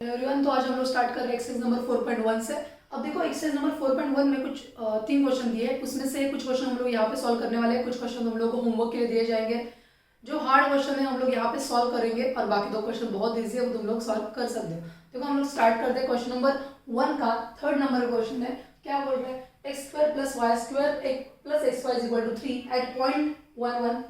Everyone, तो आज हम लोग स्टार्ट कर रहे हैं एक्सरसाइज नंबर 4.1 से। अब देखो एक्सरसाइज नंबर 4.1 में कुछ 3 क्वेश्चन दिए हैं, उसमें से कुछ क्वेश्चन हम लोग यहाँ पे सॉल्व करने वाले हैं, कुछ क्वेश्चन हम लोग को होमवर्क के लिए दिए जाएंगे। जो हार्ड क्वेश्चन है हम लोग यहाँ पे सॉल्व करेंगे और बाकी 2 क्वेश्चन बहुत ईजी है, वो तुम लोग सॉल्व कर सकते हो। देखो हम लोग स्टार्ट करते हैं क्वेश्चन नंबर 1 का। 3rd नंबर क्वेश्चन है, क्या बोल रहे हैं, x² + y² + xy = 3 eight point 1 1।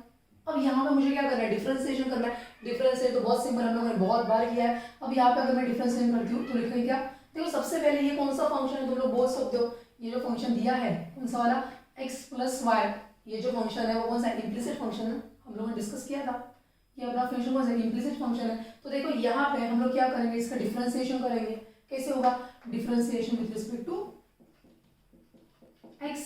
अब यहाँ पे मुझे क्या करना है, डिफरेंशिएशन करना है। डिफरेंशिएट तो बहुत सिंपल, हम लोगों ने बहुत बार किया है। अब यहाँ पे अगर मैं डिफरेंशिएशन करती हूँ तो लिखेंगे क्या, देखो सबसे पहले ये कौन सा फंक्शन है, तुम लोग बोल सकते हो ये जो फंक्शन दिया है कौन सा वाला, x + y। ये जो फंक्शन है वो कौन सा, इम्प्लिसिट फंक्शन है, हम लोगों ने डिस्कस किया था। ये अपना फंक्शन कौन सा, इम्प्लिसिट फंक्शन है। तो देखो यहाँ पे हम लोग क्या करेंगे, इसका डिफरेंशिएशन करेंगे। कैसे होगा, differentiation with respect to x,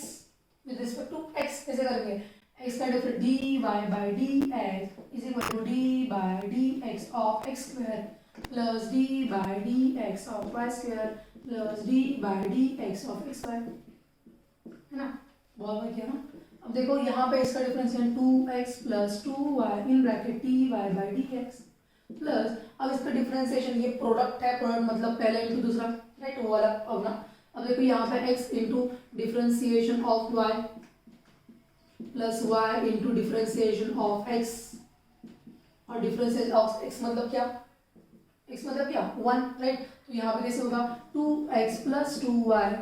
with respect to x कैसे करेंगे, x का difference dy/dx is equal to d/dx of x² plus d/dx of y² plus d/dx of xy, है ना, बहुत बार किया ना। अब देखो यहाँ पे इसका differential 2x + 2y in bracket dy/dx plus, अब इसका डिफरेंशिएशन ये प्रोडक्ट है, प्रोडक्ट मतलब पहला इंटू दूसरा, राइट, वो वाला अब ना। अब देखो यहाँ पे x into differentiation of y plus y into differentiation of x, और डिफरेंशिएशन ऑफ x मतलब क्या, x मतलब क्या 1, राइट। तो यहाँ पे कैसे होगा 2x + 2y।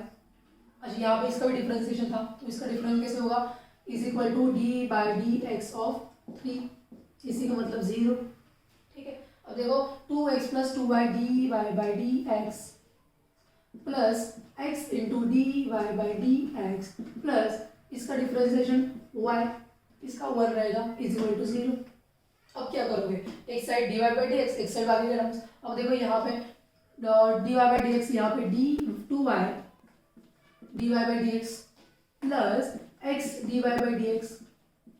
अच्छा यहाँ पे इसका भी डिफरेंशिएशन था, तो इसका डिफरेंस कैसे होगा, is equal to d/dx of 3, इसी का मतलब 0, ठीक है। अब देखो 2x + 2y dy/dx plus x into dy/dx plus इसका डिफरेंशिएशन y, इसका 1 रहेगा, इज इक्वल टू 0। अब क्या करोगे, एक साइड dy/dx, एक साइड बाकी का टर्म्स। अब देखो यहाँ पे dy/dx, यहाँ पे 2y dy/dx plus x dy/dx,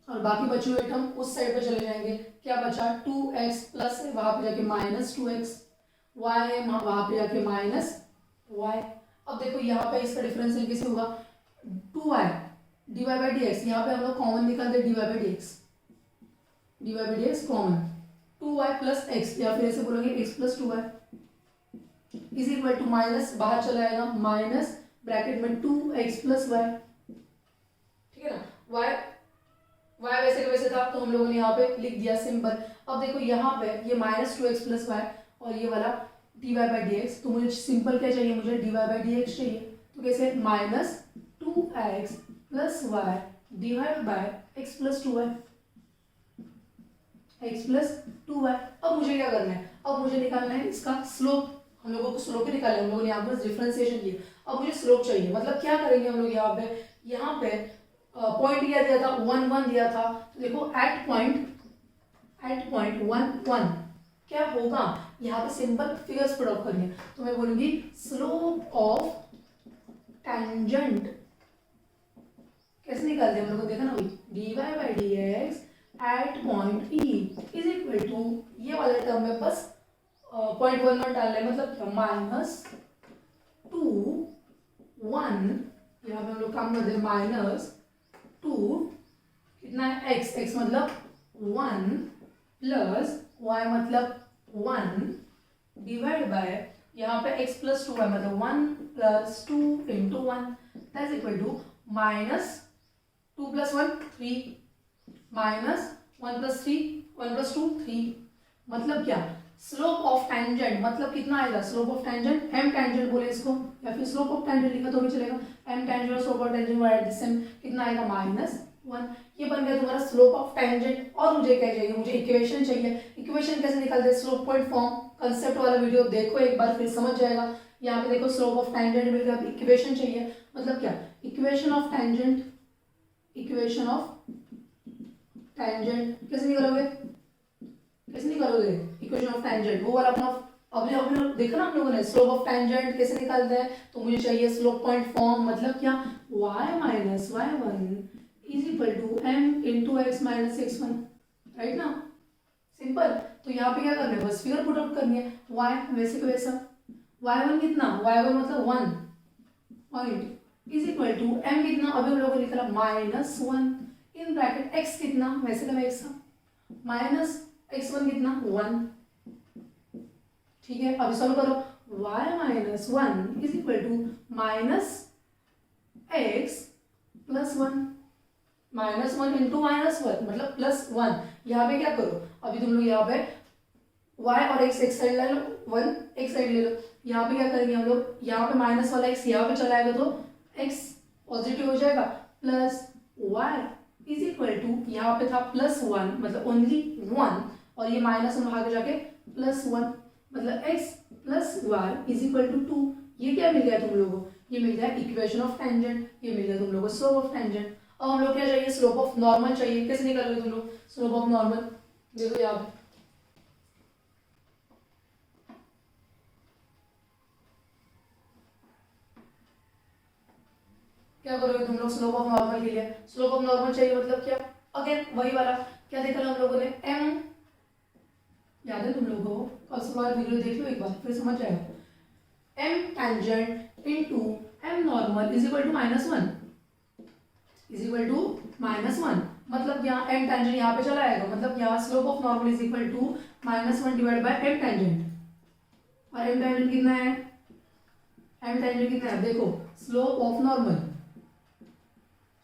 और बाकी बचे हुए टर्म उस साइड पे चले जाएंगे। क्या बचा, 2x प्लस है वहां पे जाके -2x, y है वहां पे जाके -y। अब देखो यहाँ पे इसका डिफरेंशियल कैसे होगा, 2y dy/dx, यहाँ पे हम लोग कॉमन निकाल दे dy/dx common, 2y plus x, या फिर ऐसे बोलोगे x + 2y is equal to minus, बाहर चला आएगा माइनस ब्रैकेट में 2x + y, ठीक है ना। y वैसे का वैसे था, तो हम लोगों ने यहाँ पे लिख दिया सिंपल। अब देखो यहाँ पे ये -2x + y और ये वाला dy/dx, तो मुझे सिंपल क्या चाहिए, मुझे dy/dx चाहिए। तो कैसे, -2x + y divide by x + 2y, x + 2y। अब मुझे क्या करना है, अब मुझे निकालना है इसका स्लोप। हम लोगों को स्लोप ही निकालना है, हम लोगों ने यहाँ पर डिफरेंशिएशन किया। अब मुझे स्लोप चाहिए, मतलब क्या करेंगे हम लोग, यहाँ पे पॉइंट क्या दिया था, 1 1 दिया था। तो देखो एट पॉइंट 1 1 क्या होगा, यहाँ पे सिंपल फिगर्स पुट आउट करनी है। तो मैं बोलूंगी स्लोप ऑफ टेंजेंट, कैसे निकालते हैं हम लोग को देखा ना, dy/dx at point E is equal to, ये वाले टर्म में बस पॉइंट 1 1 डालना है, मतलब क्या, -2 1, यहाँ पे हम लोग काम करते हैं -2 कितना है, x मतलब 1 प्लस y मतलब 1 डिवाइड बाय, यहाँ पे x + 2y मतलब 1 + 2 × 1 दैट्स इक्वल टू -2 + 1 3 -1 + 3 1 + 2 3, मतलब क्या, स्लोप ऑफ टेंजेंट मतलब कितना आएगा, slope of tangent m tangent बोले इसको, या फिर स्लोप ऑफ टेंजेंट लिखा तो भी चलेगा, m टेंजेंट और स्लोप ऑफ टेंजेंट वो एट द सेम, कितना आएगा -1। ये बन गया तुम्हारा स्लोप ऑफ टेंजेंट। और मुझे क्या चाहिए, मुझे इक्वेशन चाहिए। इक्वेशन कैसे निकालते हैं, स्लोप पॉइंट फॉर्म, कंसेप्ट वाला वीडियो देखो एक बार, फिर समझ जाएगा। यहाँ पे देखो स्लोप ऑफ टेंजेंट मिल गया, इक्वेशन चाहिए, मतलब क्या, इक्वेशन ऑफ टेंजेंट कैसे निकालोगे, इक्वेशन ऑफ टेंजेंट, वो वाला अपना अभी अभी देखा ना हम लोगों ने, स्लोप ऑफ टेंजेंट कैसे निकालते हैं। तो मुझे चाहिए स्लोप पॉइंट फॉर्म, मतलब क्या, y - y1 is equal to m × x - x1, right ना, सिंपल। तो यहाँ पे क्या करना है, बस फिगर पुट आउट करनी है, y वैसे का वैसा, y1 कितना, y1 मतलब 1 point is equal to m कितना, अभी हम लोगों ने लिखा -1 इन ब्रैकेट x कितना, वैसे का वैसा, -x1 कितना 1, ठीक है। अब सॉल्व करो, y minus one is equal to minus x plus one. Minus one into minus one मतलब प्लस वन। यहाँ पे क्या करो, अभी तुम लोग यहाँ पे y और x एक साइड ले लो, वन एक साइड ले लो। यहाँ पे क्या करेंगे हम लोग, यहाँ पे माइनस वाला x यहाँ पे चला आएगा तो x पॉजिटिव हो जाएगा, plus y is equal to, यहाँ पे था प्लस वन मतलब ओनली वन, और ये माइनस वन आगे जाके प्लस वन, मतलब x plus y is equal to two. ये क्या मिल गया तुम लोगों को, ये मिल गया इक्वेशन ऑफ टेंजेंट, ये मिल गया तुम लोगों को स्लोप ऑफ टेंजेंट। अब हम लोग क्या चाहिए, स्लोप ऑफ नॉर्मल चाहिए। कैसे निकालोगे तुम लोग स्लोप ऑफ नॉर्मल, देखो यहाँ पे क्या करोगे तुम लोग स्लोप ऑफ नॉर्मल के लिए। स्लोप ऑफ नॉर्मल चाहिए मतलब क्या, अगेन वही वाला क्या देखा हम लोगों ने, m, याद है तुम लोगों को, कल सुबह वीडियो देख लो एक बार फिर समझ जाएगा। m tangent into m normal is equal to minus one, is equal to minus one, मतलब यहाँ m टेंजेंट यहाँ पे चला आएगा, मतलब यहाँ slope of normal is equal to minus one divide by m tangent. और m टेंजेंट कितना है, m टेंजेंट कितना है देखो, slope of normal,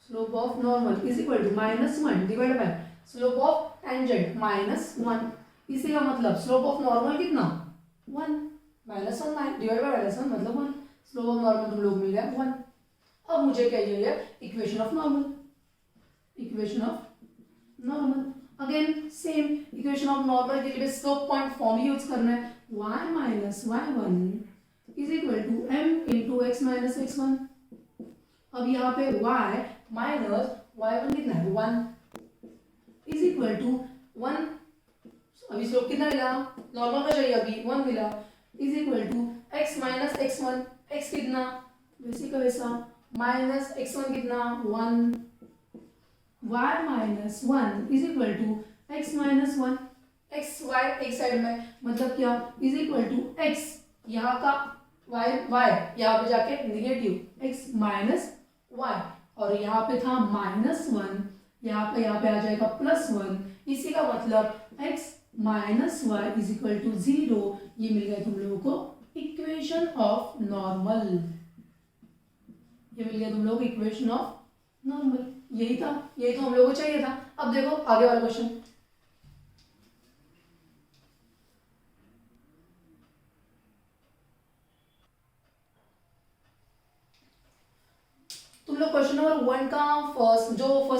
slope of normal is equal to minus one divide by slope of tangent minus one. इसी का मतलब slope of normal कितना, one, minus one divide by minus one मतलब वन। स्लोप ऑफ नॉर्मल तुम लोग मिल गया one. अब मुझे क्या चाहिए, equation of normal, equation of normal. Again same equation of normal के लिए स्लोप पॉइंट फॉर्म यूज करना है, y minus y one is equal to m into x minus x one. अब यहाँ पे y माइनस वाई वन कितना है, one, is equal to one. अभी स्लोप कितना मिला, नॉर्मल का चाहिए अभी वन मिला, is equal to x minus x one, x कितना वैसे का वैसा, माइनस एक्स वन कितना one, y minus one is equal to x minus one, x y एक साइड में मतलब क्या, इज इक्वल टू x यहाँ का y यहाँ पे जाके निगेटिव x माइनस वाई, और यहाँ पे था माइनस वन, यहाँ पे आ जाएगा प्लस वन। इसी का मतलब x minus y is equal to zero. ये मिल गया तुम लोगों को इक्वेशन ऑफ नॉर्मल, ये मिल गया तुम लोगों को इक्वेशन ऑफ नॉर्मल। यही था, यही तो हम लोगों को चाहिए था। अब देखो आगे वाला क्वेश्चन, तुम लोग क्वेश्चन नंबर वन का first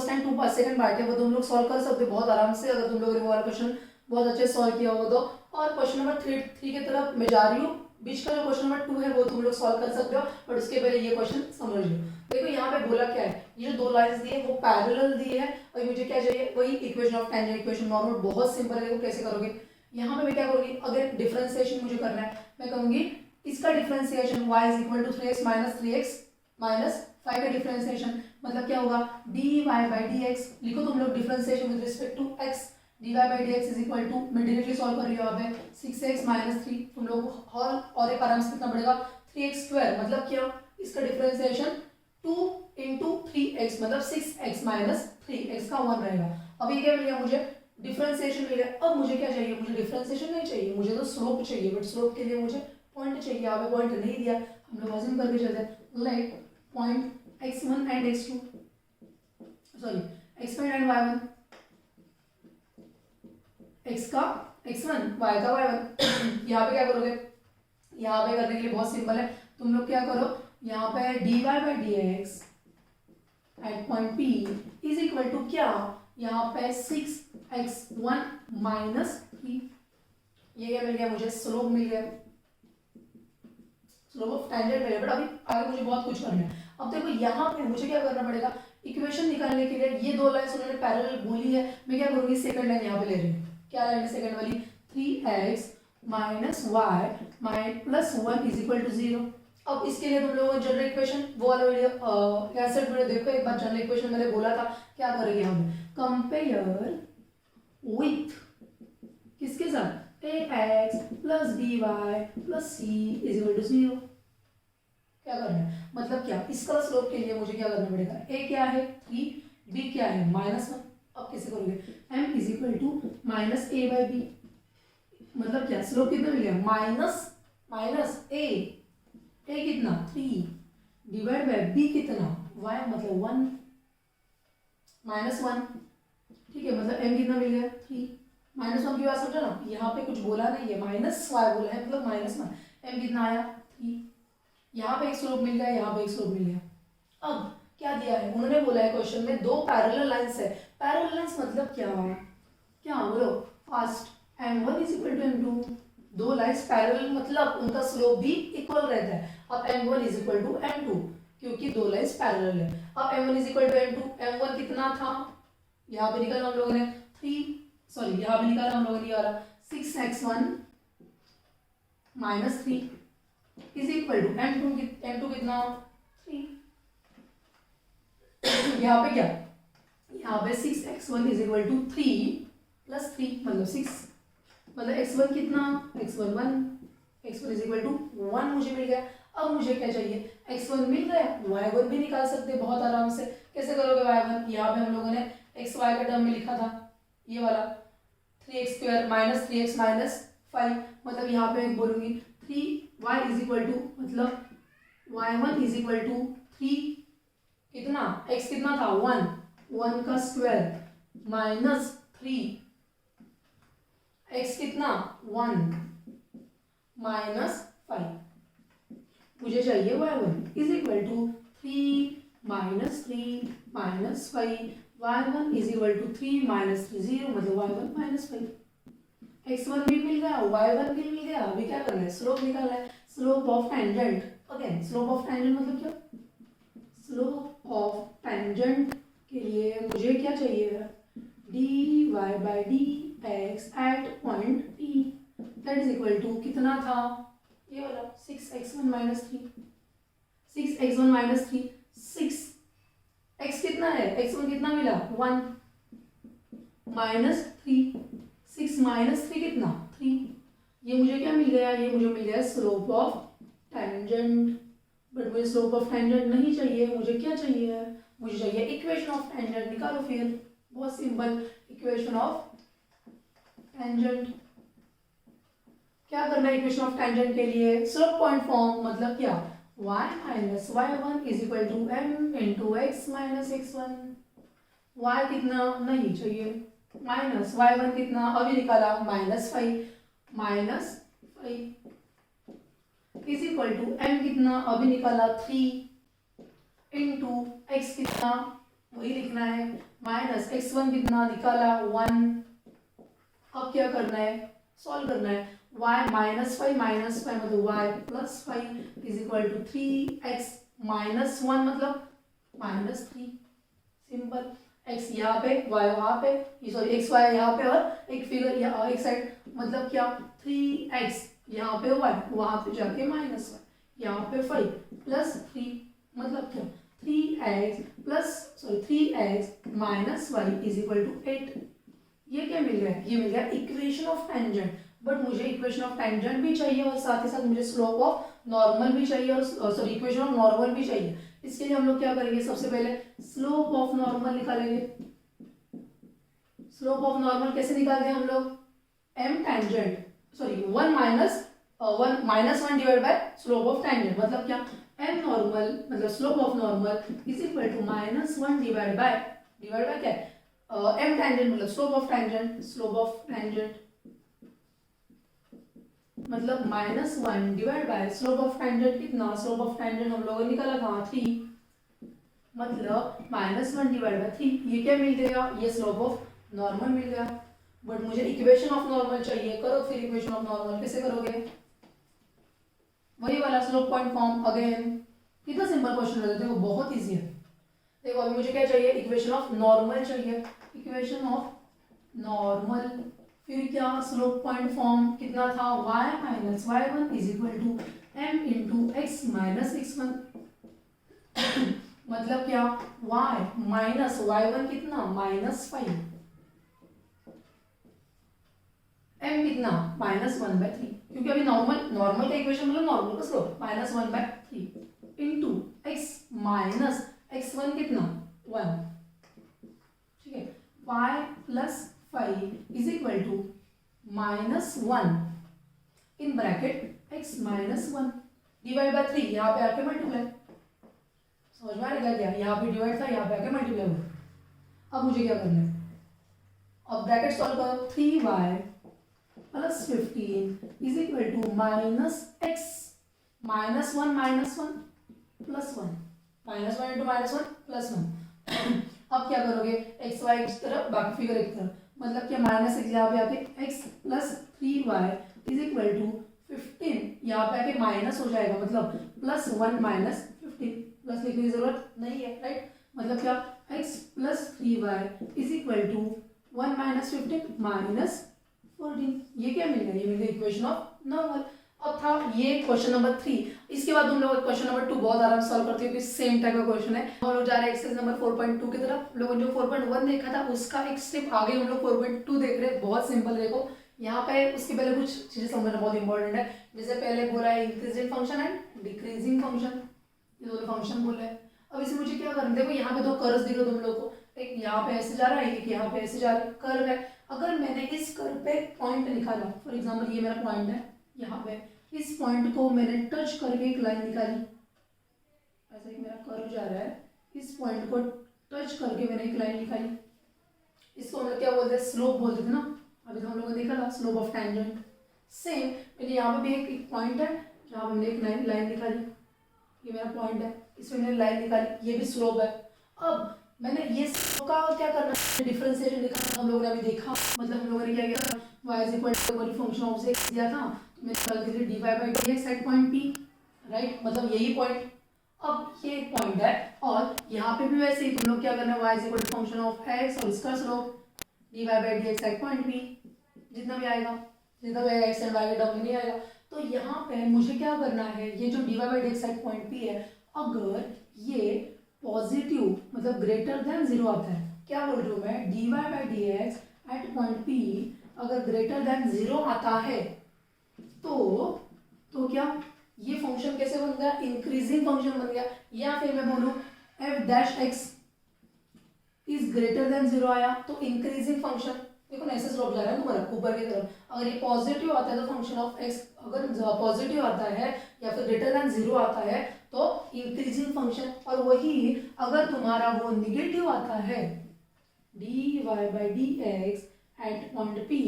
and two second part है वो तुम लोग सॉल्व कर सकते हो बहुत आराम से, अगर तुम लोगों ने वो वाला क्वेश्चन बहुत अच्छे सॉल्व किया होगा तो। और क्वेश्चन नंबर थ्री की तरफ मैं जा रही हूँ, बीच का जो क्वेश्चन नंबर टू है वो तुम लोग सॉल्व कर सकते हो, बट उसके पहले ये क्वेश्चन समझ लो। देखो यहाँ पे बोला क्या है, ये जो दो लाइंस दी है वो पैरेलल दी है, और मुझे क्या चाहिए, वही equation of tangent, equation normal. बहुत सिंपल है, देखो कैसे करोगे। यहाँ पे मैं क्या करूँगी, अगर डिफरेंशिएशन मुझे करना है, मैं कहूँगी इसका differentiation y is equal to 3x minus 3x minus 5 का डिफरेंशिएशन मतलब क्या होगा, dy बाई dx। लिखो तुम लोग differentiation with respect to x, dy by dx is equal to, मैं डायरेक्टली सॉल्व कर रही हूँ यहाँ पे 6x माइनस 3, तुम लोग और एक आराम से कितना पड़ेगा 3x स्क्वायर, मतलब क्या, इसका डिफरेंशिएशन 2 इंटू 3x मतलब 6x माइनस 3x का 1 रहेगा। अब ये क्या मिल गया मुझे, डिफरेंशिएशन मिल गया। अब मुझे क्या चाहिए, मुझे डिफरेंशिएशन नहीं चाहिए, मुझे तो स्लोप चाहिए, बट स्लोप के लिए मुझे पॉइंट चाहिए। यहाँ पे पॉइंट नहीं दिया, हम लोग अज्यूम करके चलते हैं, like point x1 and x2, sorry x1 and y1, x का x1 y का y1। यहाँ पे क्या करोगे, यहाँ पे करने के लिए बहुत सिंपल है, तुम लोग क्या करो, यहाँ पे dy by dx at point p is equal to क्या, यहाँ पे 6x1 माइनस 3, ये क्या मिल गया मुझे, स्लोप मिल गया, स्लोप ऑफ टेंजेंट मिल गया। बट अभी आगे मुझे बहुत कुछ करना है। अब देखो यहाँ पे मुझे क्या करना पड़ेगा, इक्वेशन निकालने के लिए ये दो लाइन्स उन्होंने पैरेलल बोली है, मैं क्या करूँगी सेकंड लाइन यहाँ पे ले रही हूँ, क्या लाइन है सेकंड वाली, 3x minus y plus 1 is equal to 0। अब इसके लिए तुम लोगों को जनरल इक्वेशन, वो वाला वीडियो कैसेट वीडियो देखो एक बार, जनरल इक्वेशन मैंने बोला था क्या करेंगे हम, कंपेयर विथ किसके साथ, ax plus dy plus c is equal to 0। क्या करना है, मतलब क्या, इसका स्लोप के लिए मुझे क्या करना पड़ेगा, a क्या है 3, b क्या है -1। अब कैसे करोगे, m is equal to minus a by b, मतलब क्या, स्लोप कितना मिल गया, माइनस माइनस ए कितना 3 डिवाइड बाय बी कितना y मतलब 1 -1, ठीक है, मतलब m कितना मिल गया 3। -1 की बात समझो ना, यहाँ पे कुछ बोला नहीं है, माइनस y बोला है मतलब -1, m कितना आया 3। यहाँ पे एक स्लोप मिल गया, यहाँ पे एक स्लोप मिल गया। अब क्या दिया है, उन्होंने बोला है क्वेश्चन में दो पैरेलल लाइंस है। पैरेलल लाइंस मतलब क्या बोलो fast, m1 is equal to m2, दो लाइंस पैरेलल मतलब उनका स्लोप भी इक्वल रहता है। अब m1 is equal to m2 क्योंकि दो लाइंस पैरेलल है। अब m1 is equal to m2, m1 कितना था यहाँ पे निकाला हम लोगों ने 3, सॉरी यहाँ पे निकाला हम लोगों ने ये वाला 6x1 minus 3 is equal to m2 कितना 3। यहाँ पे क्या, यहाँ पे 6x1 is equal to 3 plus 3 मतलब 6, मतलब x1 कितना x1 1, x1 is equal to 1 मुझे मिल गया। अब मुझे क्या चाहिए, x1 मिल गया, y1 भी निकाल सकते हैं बहुत आराम से। कैसे करोगे y1, यहाँ पे हम लोगों ने xy का टर्म में लिखा था ये वाला 3x² माइनस 3x माइनस 5, मतलब यहाँ पे मैं बोलूँगी 3y इज इक्वल टू मतलब y1 इज इक्वल टू 3 कितना x कितना था 1 का स्क्वायर माइनस 3 x कितना 1 माइनस 5, मुझे चाहिए y1 is equal to 3 minus 3 minus 5, y1 is equal to 3 minus 3 0 मतलब y1 माइनस 5। x1 भी मिल गया, y1 भी मिल गया। अभी क्या करना है, स्लोप निकालना है, slope of tangent. Again slope of tangent मतलब क्या, स्लोप ऑफ टेंजेंट के लिए मुझे क्या चाहिए, dy by dx at point P that is equal to कितना था ये वाला 6x1 minus 3, 6x1 minus 3 6, x कितना है x1 कितना मिला 1 माइनस 3, 6 माइनस 3 कितना 3, ये मुझे क्या मिल गया, ये मुझे मिल गया स्लोप ऑफ टेंजेंट। बट मुझे स्लोप ऑफ टेंजेंट नहीं चाहिए, मुझे क्या चाहिए, मुझे चाहिए इक्वेशन ऑफ टेंजेंट। निकालो फिर, बहुत सिंपल, इक्वेशन ऑफ टेंजेंट। क्या करना है इक्वेशन ऑफ टेंजेंट के लिए, स्लोप पॉइंट फॉर्म मतलब क्या, y minus y1 is equal to m into x minus x1। y कितना नहीं चाहिए, माइनस y1 कितना अभी निकाला -5 इज इक्वल टू m कितना अभी निकाला 3 इंटू x कितना वही लिखना है माइनस x1 कितना निकाला 1। अब क्या करना है, सॉल्व करना है, y माइनस 5 मतलब y plus 5 is equal to 3x minus 1 मतलब -3। सिंपल, x यहाँ पे y वहाँ पे, सॉरी x y यहाँ पे और एक फिगर यहाँ एक साइड, मतलब क्या 3x यहाँ पे y वहाँ पे जाके -1 यहाँ पे 5 प्लस 3 मतलब क्या 3x minus y is equal to 8। ये क्या मिल गया, ये मिल गया इक्वेशन ऑफ टेंजेंट। बट मुझे इक्वेशन ऑफ टेंजेंट भी चाहिए और साथ ही साथ मुझे स्लोप ऑफ नॉर्मल भी चाहिए और सॉरी इक्वेशन ऑफ नॉर्मल भी चाहिए। इसके लिए हम लोग क्या करेंगे, सबसे पहले स्लोप ऑफ नॉर्मल निकालेंगे। स्लोप ऑफ नॉर्मल कैसे निकालते हैं हम लोग, m tangent sorry 1 divide by slope of tangent, मतलब क्या m नॉर्मल मतलब slope of normal is equal to -1 divide by क्या m टेंजेंट मतलब स्लोप ऑफ टेंजेंट मतलब -1 divide by slope of tangent कितना, स्लोप ऑफ टेंजेंट हम लोगों ने निकाला था 3 मतलब -1 डिवाइड बाय 3। ये क्या मिल गया, ये स्लोप ऑफ नॉर्मल मिल गया। बट मुझे इक्वेशन ऑफ नॉर्मल चाहिए, करो फिर इक्वेशन ऑफ नॉर्मल कैसे करोगे, वही वाला स्लोप पॉइंट फॉर्म। अगेन कितना सिंपल क्वेश्चन है, देखो बहुत इजी है। देखो अभी मुझे क्या चाहिए, इक्वेशन ऑफ नॉर्मल चाहिए, इक्वेशन ऑफ नॉर्मल, फिर क्या स्लोप पॉइंट फॉर्म कितना था y minus y1 is equal to m into x minus x1 मतलब क्या y माइनस y1 कितना -5 m कितना -1/3 क्योंकि अभी नॉर्मल का इक्वेशन मतलब नॉर्मल का slope -1/3 into x minus x1 कितना 1, ठीक है, y plus 5 is equal to -1 in bracket x minus one divide by 3, यहाँ पे आके मल्टीप्लाई, समझ में आ रहा है क्या? यहाँ पे डिवाइड था, यहाँ पे आके मल्टीप्लाई हुआ। अब मुझे क्या करना है, अब ब्रैकेट सॉल्व करो, 3y plus 15 is equal to minus x minus one plus one, minus one into minus one plus one. अब क्या करोगे, एक्स वाई एक तरफ बाकी फिगर एक तरफ, मतलब क्या माइनस एक्स यहाँ पे आके x plus 3y is equal to 15, यहाँ पे आके माइनस हो जाएगा, मतलब प्लस वन माइनस 15, प्लस लिखने की जरूरत नहीं है, राइट? मतलब क्या, x plus 3y is equal to 1 minus 15 minus 14। ये क्या मिल गया, ये मिल गया इक्वेशन ऑफ नॉर्मल। अब था ये क्वेश्चन नंबर 3। इसके बाद तुम लोग क्वेश्चन नंबर 2 बहुत आराम से सॉल्व करते हो, सेम टाइप का क्वेश्चन है। हम लोग जा रहे हैं एक्सरसाइज नंबर 4.2 की तरफ। लोगों ने जो 4.1 देखा था उसका एक स्टेप आगे हम लोग 4.2 देख रहे हैं। बहुत सिंपल, देखो यहाँ पे उसके पहले कुछ चीजें समझना बहुत इंपॉर्टेंट है। जैसे पहले बोला है increasing function and decreasing function, ये दोनों फंक्शन बोला है। अब इसे मुझे क्या करना है, देखो यहाँ पे दो कर्व दिख रहे तुम लोग को, एक यहाँ पे ऐसे जा रहा है, एक यहाँ पे ऐसे जा रहा है, कर्व है। अगर मैंने इस कर्व पे पॉइंट निकाला, फॉर एग्जांपल ये मेरा पॉइंट है, यहाँ पे इस पॉइंट को मैंने टच करके एक लाइन निकाली, ऐसा एक मेरा कर्व जा रहा है, इस पॉइंट को टच करके मैंने एक लाइन निकाली, इसको हम लोग क्या बोलते हैं, स्लोप बोलते थे ना। अभी तो हम लोगों ने देखा था स्लोप ऑफ टैंजेंट। सेम मैंने यहाँ पे भी एक पॉइंट है जहाँ पे मैंने एक लाइन निकाली, ये मेरा पॉइंट है, इसमें मैंने लाइन निकाली, ये भी स्लोप है। अब मैंने ये स्लोप का क्या करना है, डिफरेंशिएशन निकालना। हम लोगों ने अभी देखा, मतलब हम लोगों ने क्या किया, y is equal to function of x दिया था, तो मैंने निकाल के dy by dx at point P, right? मतलब यही पॉइंट। अब ये एक पॉइंट है और यहाँ पे भी वैसे ही तुम लोग क्या करना है, y is equal to function of x और इसका slope dy by dx at point P, जितना भी आएगा, जितना भी x एंड y के टर्म में नहीं आएगा। तो यहाँ पे मुझे क्या करना है, ये जो dy by dx at point P है, अगर ये पॉजिटिव मतलब ग्रेटर देन 0 आता है, क्या बोल रही हूँ मैं, dy by dx at point P अगर ग्रेटर देन 0 आता है तो क्या ये फंक्शन कैसे बन गया, इंक्रीजिंग फंक्शन बन गया। या फिर मैं बोलूँ f dash x is greater than 0 आया तो इंक्रीजिंग फंक्शन, देखो ना ऐसे स्लोप जा रहा है तुम्हारा ऊपर की तरफ। अगर ये पॉजिटिव आता है तो फंक्शन ऑफ x अगर पॉजिटिव आता है या फिर ग्रेटर देन 0 आता है तो इंक्रीजिंग फंक्शन। और वही अगर तुम्हारा वो निगेटिव आता है, dy by dx at point P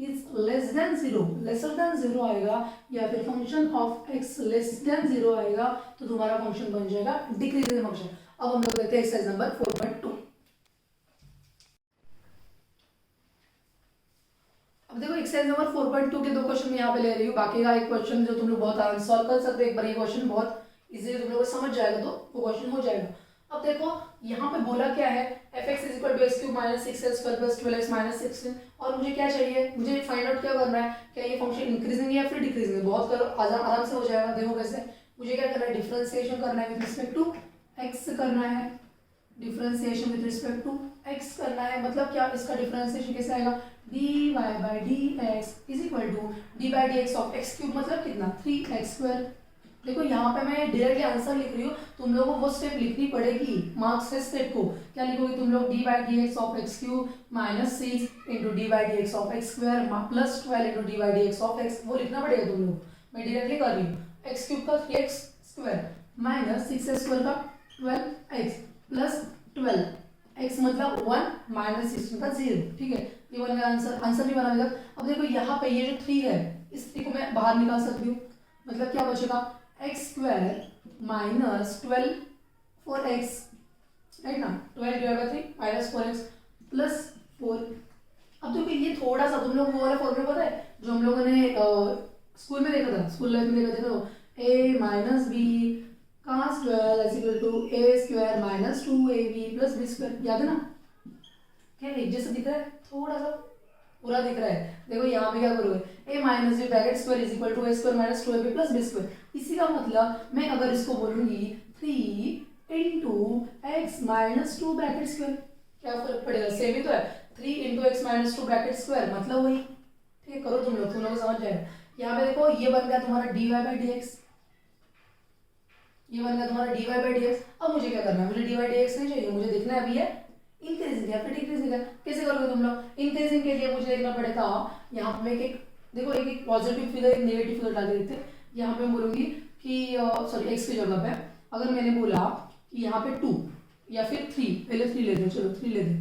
is less than 0, lesser than 0 आएगा, या फिर function of x less than 0 आएगा, तो तुम्हारा फंक्शन बन जाएगा डिक्रीजिंग फंक्शन। अब हम लोग देखते हैं एक्सरसाइज नंबर 4.2। अब देखो एक्सरसाइज नंबर 4.2 के दो क्वेश्चन मैं यहाँ पे ले रही हूँ, बाकी का एक क्वेश्चन जो तुम लोग बहुत आराम से सॉल्व कर सकते हो। एक बार ये क्वेश्चन बहुत इजीली तुम लोग को समझ जाएगा तो वो क्वेश्चन हो जाएगा। अब देखो यहाँ पे बोला क्या है, fx is equal to x cube minus 6x square plus 12x minus 16, और मुझे क्या चाहिए, मुझे फाइंड आउट क्या करना है, क्या ये फंक्शन इंक्रीजिंग या फिर डिक्रीजिंग है। बहुत करो आराम से हो जाएगा। देखो कैसे, मुझे क्या करना है, डिफरेंशिएशन करना है विद रिस्पेक्ट टू x करना है, differentiation with respect to x करना है। मतलब क्या, इसका डिफरेंशिएशन कैसे आएगा, dy by dx is equal to dy by dx of x cube, मतलब कितना 3x स्क्वायर। देखो यहाँ पे मैं डायरेक्टली आंसर लिख रही हूँ, तुम लोगों को वो स्टेप लिखनी पड़ेगी, मार्क्स से स्टेप को क्या लिखोगे तुम लोग, dy by dx of x cube minus 6 into dy by dx of x square plus 12 into dy by dx of x, वो लिखना पड़ेगा तुम लोग। मैं डायरेक्टली कर रही हूँ, x क्यूब का 3x square minus 6x square का 12x प्लस 12x मतलब 1 माइनस 16 का 0, ठीक है? ये बन गया आंसर। आंसर नहीं बना गया। अब देखो यहाँ पे ये जो 3 है, इस 3 को मैं बाहर निकाल सकती हूँ, मतलब क्या बचेगा, x square minus 12 4x, right ना, 12 divide by 3 minus 4x plus 4। अब देखो ये थोड़ा सा तुम लोग वो वाला फॉर्मूला पता है जो हम लोगों ने स्कूल में देखा था, स्कूल लाइफ में देखा था, a minus B cos 12 is equal to a square minus 2ab plus b square, याद है ना? क्या एक जैसा दिख रहा है, थोड़ा सा पूरा दिख रहा है। देखो यहाँ पे क्या करोगे, a minus B bracket square is equal to a square minus 2ab plus b square. इसी का मतलब मैं अगर इसको बोलूंगी 3 into x minus 2 bracket square, क्या फर्क पड़ेगा, सेम ही तो है। 3 into x minus 2 bracket square मतलब वही, ठीक है? करो तुम लोग समझ जाएगा। यहाँ पे देखो ये बन गया तुम्हारा dy बाय dx, ये बन गया तुम्हारा dy बाय dx। अब मुझे क्या करना है, मुझे dy dx नहीं चाहिए, मुझे देखना है अभी है इंक्रीजिंग या फिर डिक्रीजिंग है। कैसे करोगे तुम लोग, इंक्रीजिंग के लिए मुझे देखना पड़ेगा, यहाँ पे मैं एक देखो एक पॉजिटिव फिगर एक नेगेटिव फिगर डाल के देखते हैं। यहाँ पे मैं बोलूंगी कि सॉरी एक्स की जगह पे अगर मैंने बोला कि यहाँ पे 2 या फिर 3, पहले 3 लेते हैं, चलो 3 लेते हैं।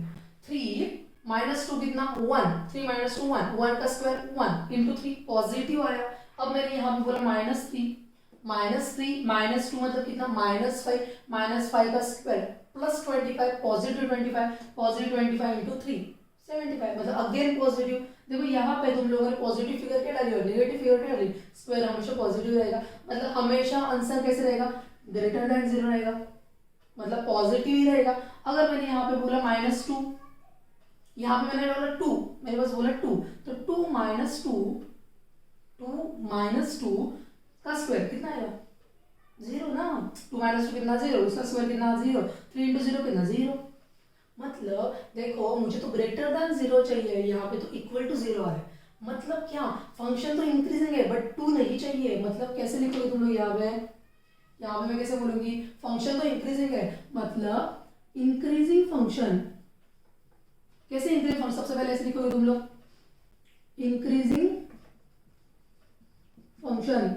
3 माइनस 2 कितना 1, 3 माइनस 2 1, 1 का स्क्वायर 1 इंटू 3 पॉजिटिव आया। अब मैंने यहाँ पे बोला -3 -2 मतलब कितना -5 का स्क्वायर प्लस 25 पॉजिटिव 25 इंटू 3 75 मतलब अगेन पॉजिटिव। देखो यहाँ पे तुम लोगों ने पॉजिटिव फिगर क्या डाली और नेगेटिव फिगर क्या डाली, स्क्वायर हमेशा पॉजिटिव रहेगा, मतलब हमेशा आंसर कैसे रहेगा, ग्रेटर देन 0 रहेगा, मतलब पॉजिटिव ही रहेगा। अगर मैंने यहाँ पे बोला -2, यहाँ पे मैंने बोला 2, मेरे पास बोला 2, तो 2 माइनस 2 का स्क्वायर कितना आएगा 0 ना, 2 माइनस 2 कितना 0, उसका स्क्वायर कितना 0, 3 इंटू 0 कितना 0। मतलब देखो मुझे तो ग्रेटर देन 0 चाहिए, यहाँ पे तो इक्वल टू 0 आ रहा है, मतलब क्या फंक्शन तो इंक्रीजिंग है बट 2 नहीं चाहिए। मतलब कैसे लिखोगे तुम लोग यहाँ पे मैं कैसे बोलूंगी, फंक्शन तो इंक्रीजिंग है, मतलब इंक्रीजिंग फंक्शन, कैसे इंक्रीजिंग फंक्शन, सबसे पहले ऐसे लिखोगे तुम लोग, इंक्रीजिंग फंक्शन,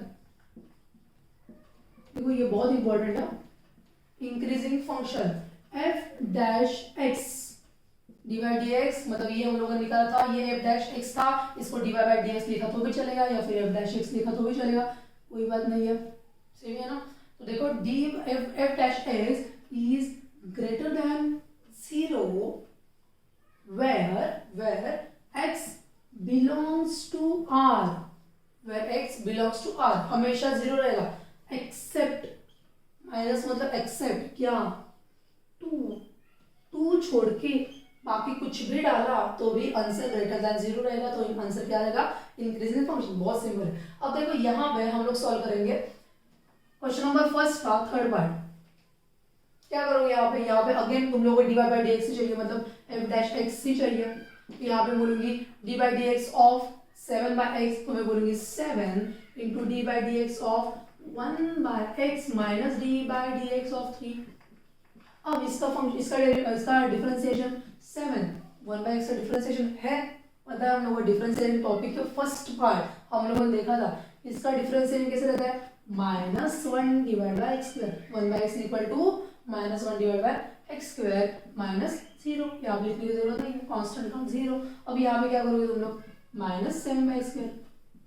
देखो ये बहुत इंपॉर्टेंट है, increasing function f dash x divide dx, मतलब ये हम लोगों ने निकाला था, ये f डैश x था, इसको डिवाइड बाय dx लिखा तो भी चलेगा या फिर f डैश x लिखा तो भी चलेगा, कोई बात नहीं है, सही है ना। तो देखो f dash x is greater than 0 where x belongs to r, where x belongs to r हमेशा 0 रहेगा, एक्सेप्ट माइनस मतलब एक्सेप्ट क्या 2 छोड़ के बाकी कुछ भी डाला तो भी आंसर ग्रेटर देन 0 रहेगा, तो आंसर क्या रहेगा, इंक्रीजिंग फंक्शन। बहुत सिंपल है। अब देखो यहाँ पे हम लोग सॉल्व करेंगे क्वेश्चन नंबर फर्स्ट का थर्ड पार्ट। क्या करोगे यहाँ पे अगेन तुम लोगों को डिवाइड बाय dx ही चाहिए, मतलब f डैश x ही चाहिए, यहाँ पे बोलूंगी d by dx of 7 by x, तो मैं बोलूंगी 7 into D by dx of 1 by x minus d by dx of 3। अब इसका फंक्शन इसका डिफरेंशिएशन 7 1 बाई x का डिफरेंशिएशन है, मतलब हम लोगों डिफरेंशिएशन टॉपिक के फर्स्ट पार्ट हम लोगों ने देखा था, इसका डिफरेंशिएशन कैसे रहता है, -1 divide by x square, 1 by x equal to -1 divide by x square minus 0, यहाँ पे लिखने की जरूरत नहीं है, कांस्टेंट का 0। अब यहाँ पे क्या करोगे तुम लोग, -7 बाई स्क्वायर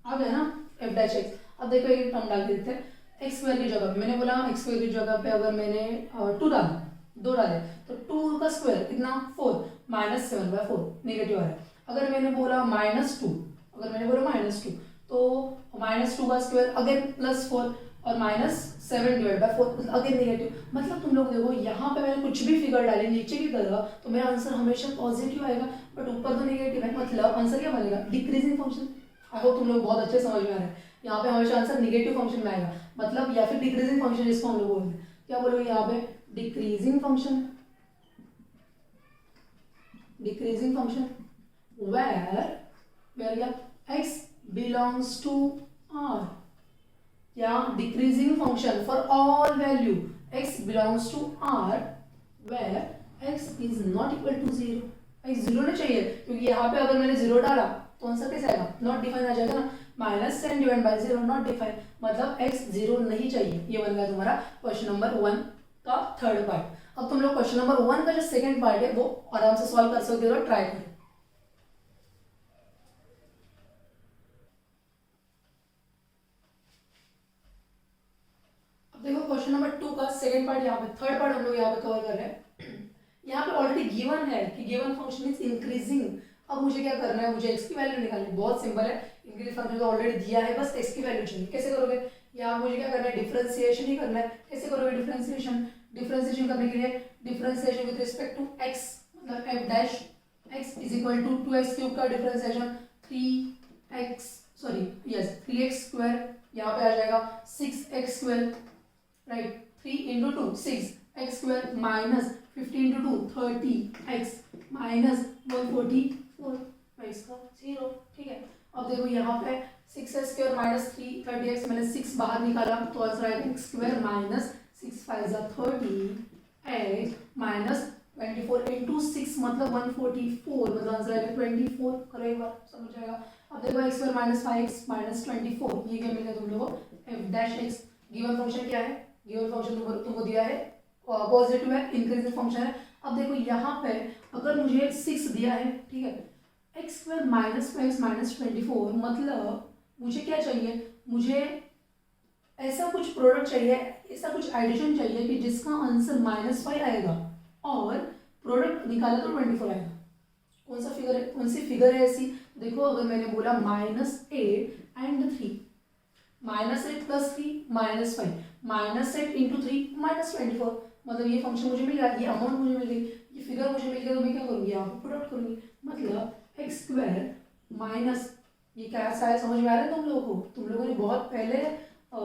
आ गया ना f डैश x। अब देखो एक टर्म डाल के देखते हैं, x स्क्वायर की जगह पे मैंने बोला x स्क्वायर की जगह पे अगर मैंने 2 डाले तो 2 का स्क्वायर कितना 4 -7 बाई 4 नेगेटिव आ रहा है। अगर मैंने बोला -2 तो -2 का स्क्वायर अगेन +4 और -7 डिवाइड बाय 4 अगेन नेगेटिव। मतलब तुम लोग देखो यहाँ पे मैंने कुछ भी फिगर डाली नीचे की तरह तो मेरा आंसर हमेशा पॉजिटिव आएगा, बट ऊपर तो नेगेटिव है, मतलब आंसर क्या बनेगा, डिक्रीजिंग फंक्शन। आई होप तुम लोग बहुत अच्छे समझ में आ रहे हैं। यहाँ पे हमेशा आंसर निगेटिव फंक्शन में आएगा, मतलब या फिर डिक्रीजिंग फंक्शन जिसको हम लोग बोलते हैं। क्या बोलोगे यहाँ पे, डिक्रीजिंग फंक्शन where या x belongs to r, या decreasing function for all value x belongs to r where x is not equal to 0। x 0 नहीं चाहिए, क्योंकि यहाँ पे अगर मैंने 0 डाला तो आंसर कैसे आएगा, नॉट डिफाइन आ जाएगा ना, -10 डिवाइड बाय 0 नॉट डिफाइन, मतलब x 0 नहीं चाहिए। ये बन गया तुम्हारा क्वेश्चन नंबर 1 का थर्ड पार्ट। अब तुम लोग क्वेश्चन नंबर 1 का जो सेकंड पार्ट है वो आराम से सॉल्व कर सकते हो, ट्राई करें। देखो क्वेश्चन नंबर 2 का सेकंड पार्ट, यहाँ पे थर्ड पार्ट हम लोग यहाँ पे कवर कर रहे हैं। यहाँ पे ऑलरेडी गिवन है कि गिवन फंक्शन इज इंक्रीजिंग। अब मुझे क्या करना है, मुझे x की वैल्यू निकालनी है, बहुत सिंपल है, इंक्रीज फंक्शन तो ऑलरेडी दिया है, बस x की वैल्यू चाहिए। कैसे करोगे, यहाँ मुझे क्या करना है, डिफरेंशिएशन ही करना है। कैसे करोगे डिफरेंशिएशन करने के लिए differentiation with respect to x, मतलब f dash x is equal to 2x cube का डिफरेंशिएशन 3x स्क्वायर, यहाँ पे आ जाएगा 6x square, right, 3 into 2 6x square minus 50 into 2 30x minus 144 इसका 0। ठीक है, अब देखो यहाँ पे 6x स्क्वायर माइनस 30x, मैंने 6 बाहर निकाला तो आंसर आएगा x square minus 6 5 30x minus 24 into 6 मतलब 144, मतलब आंसर आएगा 24। करो एक बार, समझ जाएगा। अब देखो x square minus 5x minus 24, ये क्या मिलेगा तुम लोगों को F dash x. Given function क्या है, गिवन फंक्शन तुमको दिया है पॉजिटिव है, इंक्रीजिंग फंक्शन है। अब देखो यहाँ पे अगर मुझे 6 दिया है, ठीक है, एक्स स्क्वायर माइनस 5 माइनस 24, मतलब मुझे क्या चाहिए, मुझे ऐसा कुछ प्रोडक्ट चाहिए, ऐसा कुछ एडिशन चाहिए कि जिसका आंसर -5 आएगा और प्रोडक्ट निकाला तो 24 आएगा। कौन सा फिगर है, कौन सी फिगर है ऐसी, देखो अगर मैंने बोला -8 एंड 3, -8 प्लस 3 -5, -8 इंटू 3 -24, मतलब ये फंक्शन मुझे मिल गया, ये अमाउंट मुझे मिल गई, ये फिगर मुझे मिल गया, तो मैं क्या करूँगी, यहाँ पे प्रोडक्ट करूँगी। मतलब एक्स स्क्वायर माइनस, ये क्या शायद समझ में आ रहा है तुम लोगों को, तुम लोगों ने बहुत पहले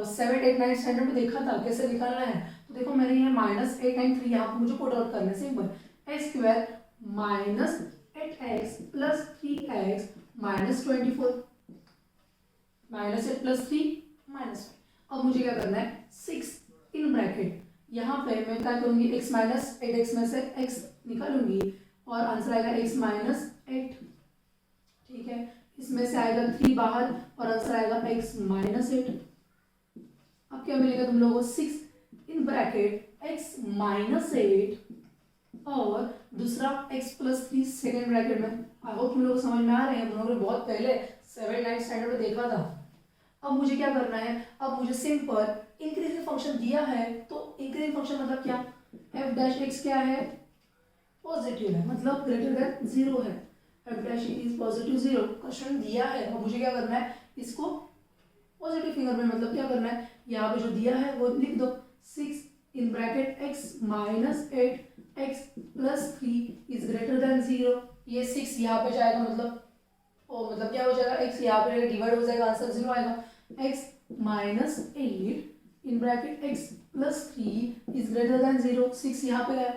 7, 8, 9 स्टैंडर्ड में देखा था कैसे निकालना है। तो देखो मैंने ये -8 एंड 3 यहाँ पे मुझे पुट आउट करना है, simple. X square minus 8x plus 3x minus 24, -8 plus 3 -5। अब मुझे क्या करना है, 6 इन ब्रैकेट, यहाँ पे मैं क्या करूँगी, x माइनस 8x में से x निकालूंगी और आंसर आएगा x माइनस 8, ठीक है। इसमें से आएगा 3 बाहर और आंसर आएगा x माइनस 8। अब क्या मिलेगा तुम लोगों को, 6 इन ब्रैकेट x माइनस 8 और दूसरा x प्लस 3 सेकेंड ब्रैकेट में। आई होप तुम लोग को समझ में आ रहे हैं, तुम लोगों ने बहुत पहले 7, 9 स्टैंडर्ड में देखा था। अब मुझे क्या करना है, अब मुझे सिंपल इंक्रीजिंग फंक्शन दिया है, तो इंक्रीजिंग फंक्शन मतलब क्या, एफ डैश एक्स क्या है, पॉजिटिव है, मतलब ग्रेटर देन 0 है, F dash is positive 0, question दिया है। अब मुझे क्या करना है, इसको पॉजिटिव फिगर में, मतलब क्या करना है, यहाँ पे जो दिया है वो लिख दो, 6 in bracket x minus 8 x plus 3 is greater than 0। ये 6 यहाँ पे जाएगा, मतलब क्या हो जाएगा, x यहाँ पे डिवाइड हो जाएगा, आंसर 0 आएगा। x minus 8 in bracket x plus 3 is greater than 0, 6 यहाँ पे गया,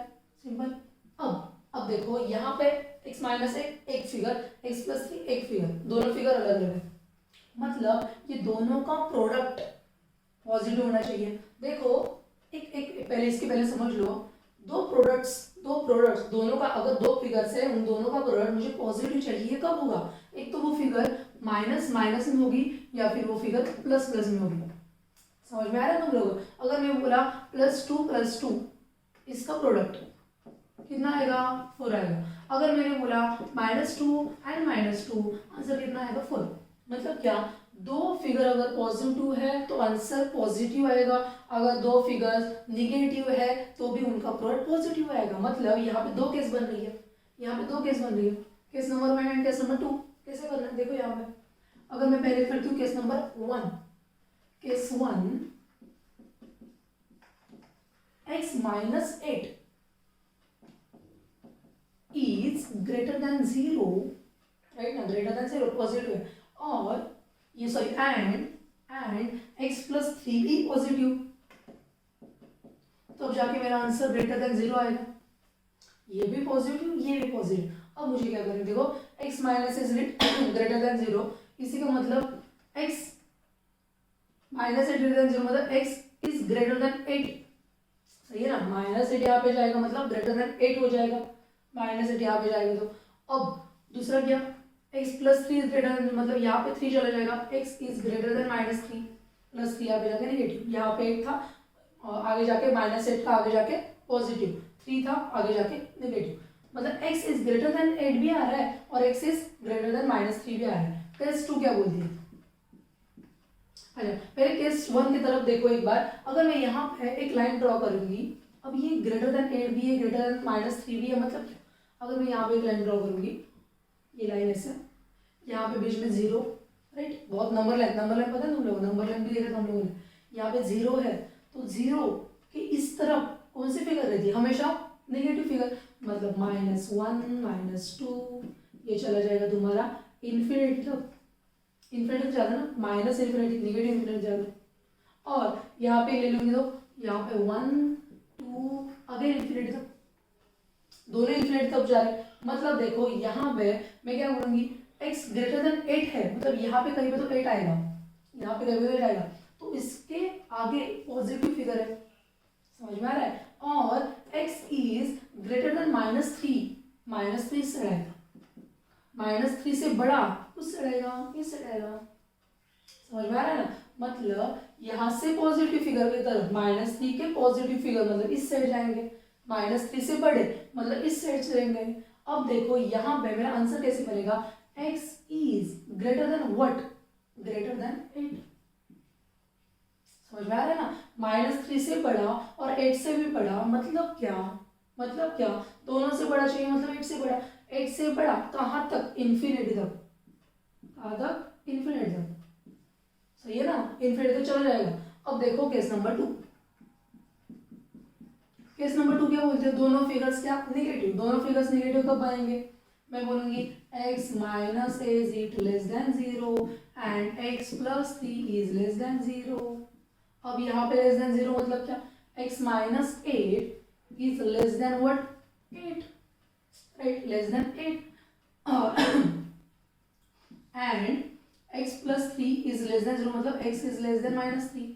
सिंपल। अब देखो यहाँ पे x माइनस 8 एक फिगर, x प्लस 3 एक फिगर, दोनों फिगर अलग अलग है, मतलब ये दोनों का प्रोडक्ट पॉजिटिव होना चाहिए। देखो एक पहले इसके पहले समझ लो, दो प्रोडक्ट्स दोनों का, अगर दो फिगर्स है उन दोनों का प्रोडक्ट मुझे पॉजिटिव चाहिए, कब होगा, एक तो वो फिगर माइनस माइनस में होगी या फिर वो फिगर प्लस प्लस में होगी। समझ में आ रहा है तुम लोग, अगर मैं बोला +2 इसका प्रोडक्ट कितना आएगा, 4 आएगा। अगर मैंने बोला -2 एंड -2 आंसर कितना आएगा, 4। मतलब क्या, दो फिगर अगर पॉजिटिव है तो आंसर पॉजिटिव आएगा, अगर दो फिगर्स निगेटिव है तो भी उनका प्रोडक्ट पॉजिटिव आएगा। मतलब यहाँ पे दो केस बन रही है, यहाँ पे दो केस बन रही है, case number 1 and case number 2। कैसे करना है, देखो यहाँ पे अगर मैं पहले करती हूँ case number 1, case 1 x minus 8 is greater than 0, right ना, ग्रेटर देन 0 पॉजिटिव है, और ये सॉरी एंड x प्लस 3 भी पॉजिटिव, तो अब जाके मेरा आंसर ग्रेटर देन 0 आएगा। ये भी पॉजिटिव, ये भी पॉजिटिव। अब मुझे क्या करना है, देखो x minus is greater than 0, इसी का मतलब x माइनस 8 ग्रेटर देन 0, मतलब x इज ग्रेटर देन 8, सही है ना। -8 यहाँ पे जाएगा, मतलब ग्रेटर देन 8 हो जाएगा, -8 यहाँ पे जाएगा। तो अब दूसरा क्या, x plus 3 is greater than, मतलब यहाँ पे 3 चला जाएगा, x is greater than -3, plus 3 यहाँ पे जाके नेगेटिव, यहाँ पे 1 था और आगे जाके -8 था, आगे जाके पॉजिटिव, 3 था आगे जाके नेगेटिव, मतलब x इज ग्रेटर देन 8 भी आ रहा है और x इज ग्रेटर देन -3 भी आ रहा है। केस 2 क्या बोलती है, अच्छा पहले केस 1 की तरफ देखो एक बार। अगर मैं यहाँ पे एक लाइन ड्रॉ करूंगी, अब ये ग्रेटर देन 8 भी है, ग्रेटर देन -3 भी है, मतलब अगर मैं यहाँ पे एक लाइन ड्रॉ करूंगी, ये लाइन ऐसे, यहाँ पे बीच में 0, राइट, बहुत नंबर लाइन पता है तुम लोग, नंबर लाइन भी देखा था हम लोगों ने, यहाँ पे 0 है, तो 0 के इस तरफ कौन सी फिगर रहती है, हमेशा नेगेटिव फिगर, मतलब -1 -2, ये चला जाएगा तुम्हारा इन्फिनिटी तक, इन्फिनिटी जाता ना, माइनस इन्फिनिटी नेगेटिव इन्फिनिटी जाता, और यहाँ पे ले लूंगी तो यहाँ पे 1 2 अगेन इन्फिनिटी तक, दोनों इन्फिनिटी तक जा रहे हैं। मतलब देखो यहाँ पे मैं क्या बोलूंगी, x ग्रेटर देन 8 है, मतलब यहाँ पे कहीं पे तो 8 आएगा, यहाँ पे कहीं पे तो 8 आएगा, तो इसके आगे पॉजिटिव फिगर है, समझ में आ रहा है। और x इज ग्रेटर देन -3 से आएगा, -3 से बड़ा उस साइड आएगा, इस साइड आएगा। समझ में आ रहा है ना? मतलब यहाँ से पॉजिटिव फिगर की तरफ -3 के पॉजिटिव फिगर मतलब इस साइड जाएंगे, -3 से बड़े मतलब इस साइड चलेंगे। अब देखो यहाँ पे मेरा आंसर कैसे बनेगा, x is greater than what, greater than 8। समझ में आ रहा है ना? -3 से बड़ा और 8 से भी बड़ा मतलब क्या, मतलब क्या, दोनों से बड़ा चाहिए मतलब 8 से बड़ा। 8 से बड़ा कहाँ तक, इन्फिनिटी तक, कहाँ तक, इन्फिनिटी तक। सही है ना, इन्फिनिटी तक चला जाएगा। अब देखो केस नंबर 2, केस नंबर 2 क्या बोलते हैं, दोनों फिगर्स क्या, निगेटिव। दोनों फिगर्स निगेटिव कब आएंगे, मैं बोलूंगी x minus A is it less than 0 and x plus 3 is less than 0। अब यहाँ पे लेस देन 0 मतलब क्या, x minus 8 is less then what, 8, right, less than 8 and x plus 3 is less than 0 मतलब x इज लेस देन -3।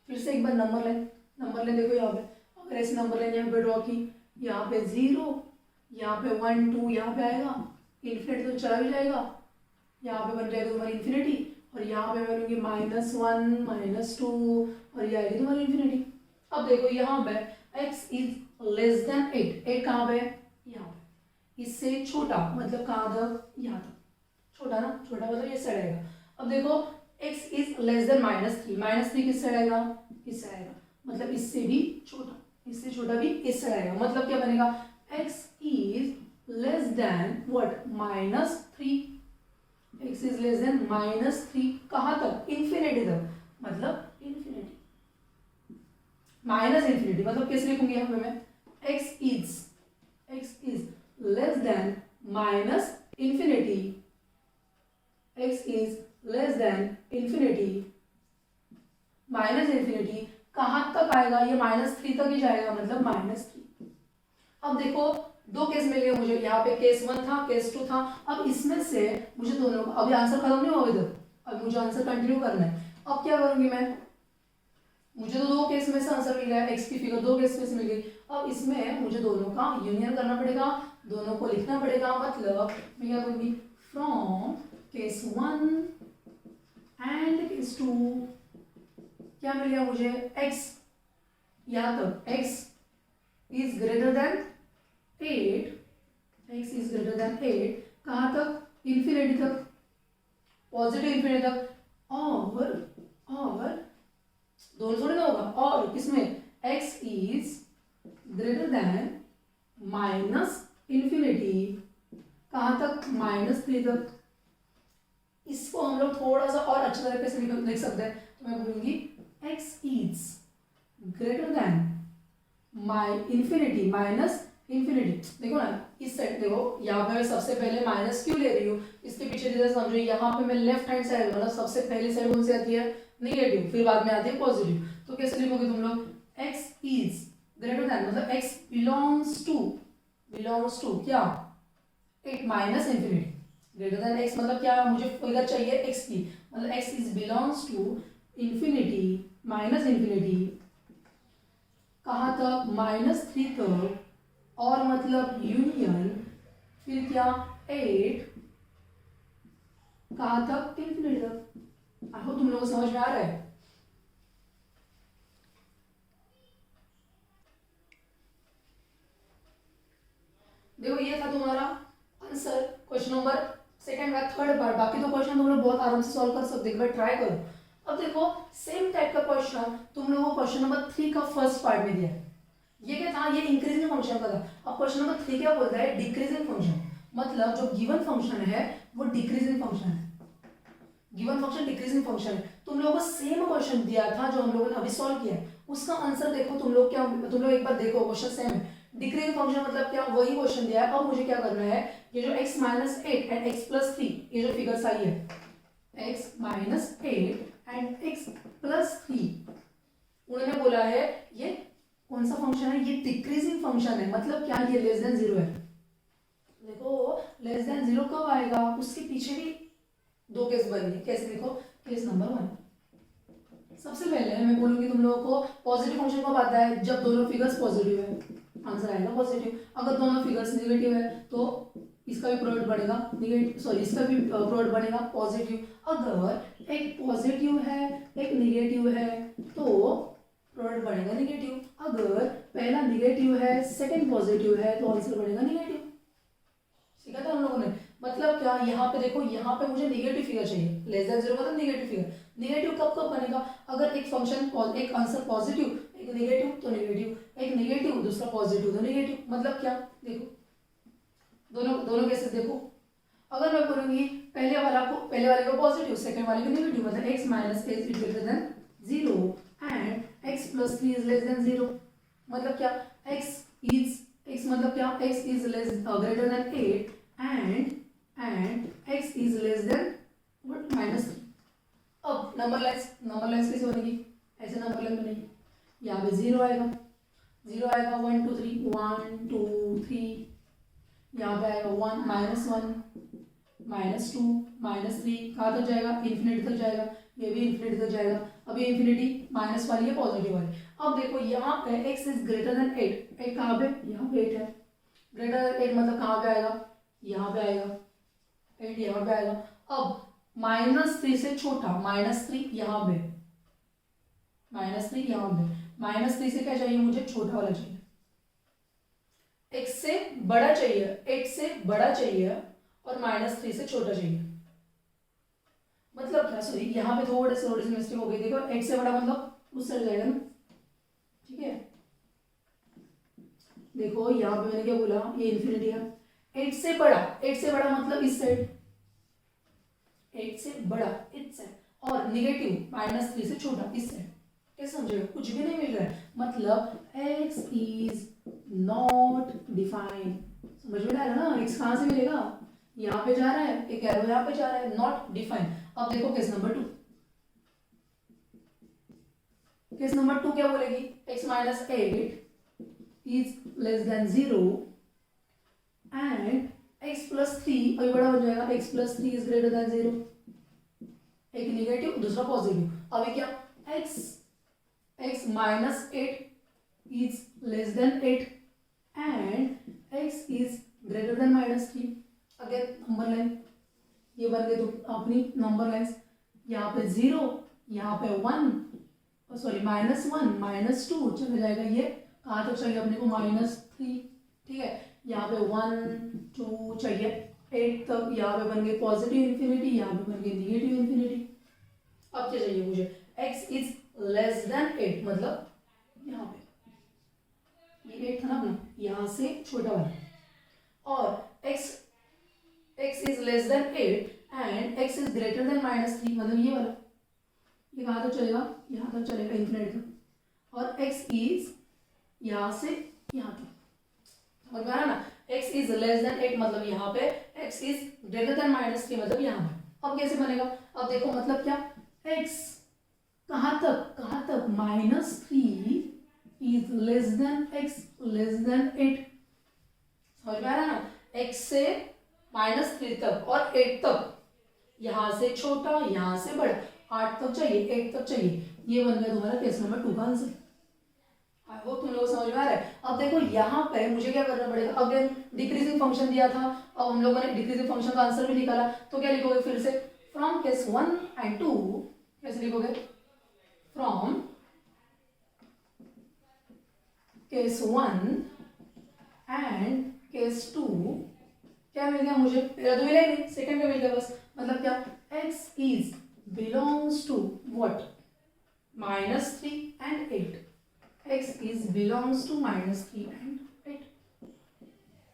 फिर से एक बार number line देखो यहाँ पे, अगर ऐसे नंबर लाइन यहाँ पे ड्रॉ की, यहाँ पे 0, यहाँ पे 1 2 यहाँ पे आएगा, इन्फिनिटी तो चला भी जाएगा, यहाँ पे बन जाएगा तुम्हारी इन्फिनिटी, और यहाँ पे बनूंगी -1 -2 और ये आएगी तुम्हारी इन्फिनिटी। अब देखो यहाँ पे x इज लेस देन 8, 8 कहाँ पे, यहाँ पे, इससे छोटा मतलब कहाँ तक, यहाँ तक, छोटा ना, छोटा मतलब ये साइड आएगा। अब देखो x इज लेस देन -3, -3 किस साइड आएगा, इस साइड आएगा, मतलब इससे भी छोटा, इससे छोटा भी इस साइड आएगा, मतलब क्या बनेगा, x is less then what, -3, x is less then -3 कहाँ तक, इन्फिनिटी तक, मतलब इन्फिनिटी, माइनस इन्फिनिटी मतलब कैसे लिखूंगी यहाँ पे मैं, x is less then minus infinity, x is less then infinity, minus infinity कहाँ तक आएगा, ये -3 तक ही जाएगा मतलब -3। अब देखो दो केस मिल गए मुझे, यहाँ पे केस 1 था, केस 2 था। अब इसमें से मुझे दोनों, अभी आंसर खत्म नहीं हुआ इधर, अब मुझे आंसर कंटिन्यू करना है। अब क्या करूंगी मैं, मुझे तो दो केस में से आंसर मिल गया, एक्स की फिगर दो केस में से मिल गई। अब इसमें मुझे दोनों का यूनियन करना पड़ेगा, दोनों को लिखना पड़ेगा। मतलब मैं क्या करूंगी, फ्रॉम केस 1 एंड केस 2 क्या मिल गया मुझे, x, यहाँ तक x is greater than 8, x is greater than 8 कहाँ तक, इन्फिनिटी तक, पॉजिटिव इन्फिनिटी तक। और दोनों थोड़ी ना होगा, और किसमें, x is greater than minus infinity कहाँ तक, -3 तक। इसको हम लोग थोड़ा सा और अच्छे तरीके से लिख सकते हैं। तो मैं बोलूंगी x is greater than infinity minus infinity. देखो ना इस साइड देखो, यहाँ पे मैं सबसे पहले माइनस क्यों ले रही हूँ, इसके पीछे रीजन समझो। यहाँ पे मैं लेफ्ट हैंड साइड, मतलब सबसे पहली साइड कौन सी आती है, नेगेटिव, फिर बाद में आती है पॉजिटिव। तो कैसे लिखोगे तुम लोग, x is greater than मतलब x belongs to क्या, 8 minus infinity, greater than x मतलब क्या, मुझे फिगर चाहिए x की, मतलब x is belongs to infinity minus infinity कहाँ तक, -3 तक, और मतलब यूनियन फिर क्या 8 कहाँ तक, इन्फिनिटी तक। आई होप तुम लोगों को समझ में आ रहा है। देखो ये था तुम्हारा आंसर, क्वेश्चन नंबर सेकंड का थर्ड पार्ट। बाकी तो क्वेश्चन तुम लोग बहुत आराम से सॉल्व कर सकते, एक बार ट्राई करो। अब देखो सेम टाइप का क्वेश्चन तुम लोगों को क्वेश्चन नंबर 3 का फर्स्ट पार्ट में दिया है। ये क्या था, ये इंक्रीजिंग फंक्शन का था। अब क्वेश्चन नंबर 3 क्या बोलता है, डिक्रीजिंग फंक्शन, मतलब जो गिवन फंक्शन है वो डिक्रीजिंग फंक्शन है, गिवन फंक्शन डिक्रीजिंग फंक्शन है। तुम लोगों को सेम क्वेश्चन दिया था जो हम लोगों ने अभी सॉल्व किया है, उसका आंसर देखो तुम लोग, क्या तुम लोग एक बार देखो, क्वेश्चन सेम है। डिक्रीजिंग फंक्शन मतलब क्या, वही क्वेश्चन दिया है। अब मुझे क्या करना है, ये जो x minus 8 and x plus 3 ये जो फिगर्स आई है, x minus 8 and x plus 3, उन्होंने बोला है ये कौन सा फंक्शन है, ये डिक्रीजिंग फंक्शन है। मतलब क्या, ये लेस देन 0 है। देखो लेस देन 0 कब आएगा, उसके पीछे भी दो केस बनेंगे। कैसे देखो, केस नंबर 1, सबसे पहले मैं बोलूंगी तुम लोगों को पॉजिटिव फंक्शन कब आता है, जब दोनों फिगर्स पॉजिटिव है, आंसर आएगा पॉजिटिव। अगर दोनों फिगर्स नेगेटिव है तो इसका भी प्रोडक्ट बनेगा निगेटिव, सॉरी इसका भी प्रोडक्ट बनेगा पॉजिटिव। अगर एक पॉजिटिव है एक निगेटिव है तो प्रोडक्ट बनेगा निगेटिव। अगर पहला निगेटिव है सेकंड पॉजिटिव है तो आंसर बनेगा निगेटिव। सीखा था हम लोगों ने। मतलब क्या, यहाँ पे देखो, यहाँ पे मुझे निगेटिव फिगर चाहिए, लेस देन 0 मतलब निगेटिव फिगर। निगेटिव कब कब बनेगा, अगर एक फंक्शन एक आंसर पॉजिटिव एक निगेटिव तो निगेटिव, एक निगेटिव दूसरा पॉजिटिव तो निगेटिव। मतलब क्या, देखो दोनों केसेस देखो। अगर मैं बोलूंगी पहले वाले को पॉजिटिव सेकंड वाले को नेगेटिव, मतलब x minus H is greater than 0 and x plus 3 is less than 0। मतलब क्या, x मतलब क्या, x is greater than 8 and x is less then -3। अब नंबर लाइन्स कैसे बनेगी, ऐसे नंबर लाइन बनेगी। यहाँ पे 0 आएगा 1 2 3 1 2 3, यहाँ पे आएगा 1 -2 -3, कहाँ तक जाएगा, इन्फिनिटी तक जाएगा। ये भी इन्फिनिटी तक जाएगा। अब ये इन्फिनिटी माइनस वाली है पॉजिटिव वाली। अब देखो यहाँ पे x इज ग्रेटर देन 8, 8 कहाँ पे, यहाँ पे 8 है। ग्रेटर देन 8 मतलब कहाँ पे आएगा, यहाँ पे आएगा, 8 यहाँ पे आएगा। अब -3 से छोटा -3 यहाँ पे, -3 यहाँ पे, -3 से क्या चाहिए मुझे, छोटा वाला चाहिए। x से बड़ा चाहिए, 8 से बड़ा चाहिए और -3 से छोटा चाहिए। मतलब क्या, सॉरी यहाँ पे थोड़ी सी मिस्टेक हो गई। देखो 8 से बड़ा मतलब उस साइड जाएगा ना, ठीक है। देखो यहाँ पे मैंने क्या बोला, ये इन्फिनिटी है। 8 से बड़ा मतलब इस साइड, 8 से बड़ा इस साइड, और निगेटिव -3 से छोटा इस साइड। कैसे समझेगा, कुछ भी नहीं मिल रहा है। मतलब x इज नॉट डिफाइंड। समझ में आ रहा है ना, x कहां से मिलेगा, यहाँ पे जा रहा है, एक एरो यहाँ पे जा रहा है, नॉट डिफाइंड। अब देखो केस नंबर 2, केस नंबर 2 क्या बोलेगी, x minus 8 is less than 0 and x plus 3, अभी बड़ा हो जाएगा, x plus 3 is greater than 0। एक निगेटिव दूसरा पॉजिटिव। अभी क्या, x minus 8 is less than 8 and x is greater than -3। Again number line, ये बन गए तो अपनी नंबर लाइन्स। यहाँ पे 0, यहाँ पे 1, सॉरी -1 -2 चला जाएगा। ये कहाँ तक चाहिए अपने को, -3, ठीक है। यहाँ पे 1 2 चाहिए 8 तक। यहाँ पे बन गए पॉजिटिव इन्फिनिटी, यहाँ पे बन गए निगेटिव इन्फिनिटी। अब क्या चाहिए मुझे, x इज लेस देन 8 मतलब यहाँ पे ये 8 था ना अपना, यहाँ से छोटा वाला, और x is less then 8 and x is greater than -3 मतलब ये वाला। ये कहाँ तक चलेगा, यहाँ तक चलेगा इन्फिनिटी तक, और x इज यहाँ से यहाँ तक। समझ में आ रहा ना, x इज लेस देन 8 मतलब यहाँ पे, x इज ग्रेटर देन -3 मतलब यहाँ पे। अब कैसे बनेगा, अब देखो मतलब क्या, x कहाँ तक -3 is less than x less than 8। समझ में आ रहा ना, x से -3 तक और 8 तक, यहां से छोटा यहां से बड़ा, 8 तक चाहिए 8 तक चाहिए। ये बन गया तुम्हारा केस नंबर 2 का आंसर। आई होप तुम लोगों को समझ में आ रहा है। अब देखो यहाँ पे मुझे क्या करना पड़ेगा, अगेन डिक्रीजिंग फंक्शन दिया था, अब हम लोगों ने डिक्रीजिंग फंक्शन का आंसर भी निकाला। तो क्या लिखोगे फिर से, फ्रॉम केस 1 एंड 2 कैसे लिखोगे, फ्रॉम केस 1 एंड केस 2 क्या मिल गया मुझे, पहला तो मिला ही नहीं, सेकंड का मिल गया बस। मतलब क्या, x is belongs to what, -3 and 8, x is belongs to -3 and 8।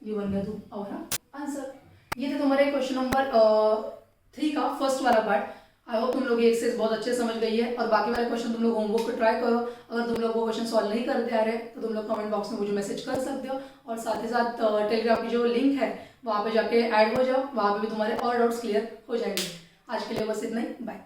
ये बन गया हमारा आंसर। ये था तुम्हारे क्वेश्चन नंबर 3 का फर्स्ट वाला पार्ट। आई होप तुम लोग ये एक्सरसाइज बहुत अच्छे समझ गई है, और बाकी वाले क्वेश्चन तुम लोग होमवर्क को ट्राई करो। अगर तुम लोग वो क्वेश्चन सॉल्व नहीं करते आ रहे तो तुम लोग कमेंट बॉक्स में मुझे मैसेज कर सकते हो, और साथ ही साथ टेलीग्राम की जो लिंक है वहाँ पे जाके ऐड हो जाओ, वहाँ पे भी तुम्हारे और डाउट्स क्लियर हो जाएंगे। आज के लिए बस इतना ही, बाय।